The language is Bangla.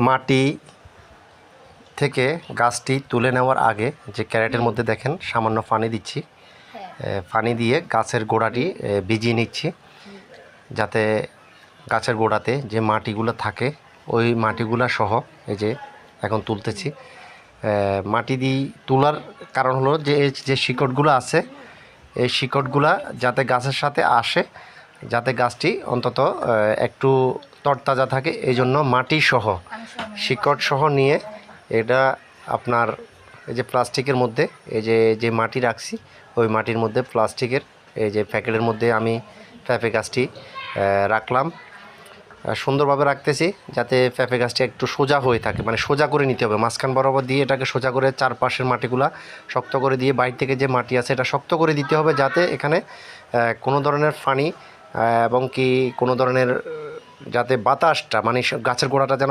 মাটি থেকে গাছটি তুলে নেওয়ার আগে যে ক্যারেটের মধ্যে দেখেন সামান্য পানি দিচ্ছি, পানি দিয়ে গাছের গোড়াটি ভিজিয়ে নিচ্ছি, যাতে গাছের গোড়াতে যে মাটিগুলো থাকে ওই মাটিগুলো সহ এই যে এখন তুলতেছি। মাটি দিয়ে তোলার কারণ হলো যে যে শিকড়গুলো আছে এই শিকড়গুলা যাতে গাছের সাথে আসে, যাতে গাছটি অন্তত একটু তরতাজা থাকে, এই জন্য মাটি সহ শিকড় সহ নিয়ে এটা আপনার এই যে প্লাস্টিকের মধ্যে এই যে মাটি রাখছি ওই মাটির মধ্যে প্লাস্টিকের এই যে প্যাকেটের মধ্যে আমি পেঁপে গাছটি রাখলাম। সুন্দরভাবে রাখতেছি যাতে পেঁপে গাছটি একটু সোজা হয়ে থাকে, মানে সোজা করে নিতে হবে, মাঝখান বরাবর দিয়ে এটাকে সোজা করে চারপাশের মাটিগুলা শক্ত করে দিয়ে বাইরে থেকে যে মাটি আছে এটা শক্ত করে দিতে হবে, যাতে এখানে কোনো ধরনের পানি এবং কি কোনো ধরনের যাতে বাতাসটা মানে গাছের গোড়াটা যেন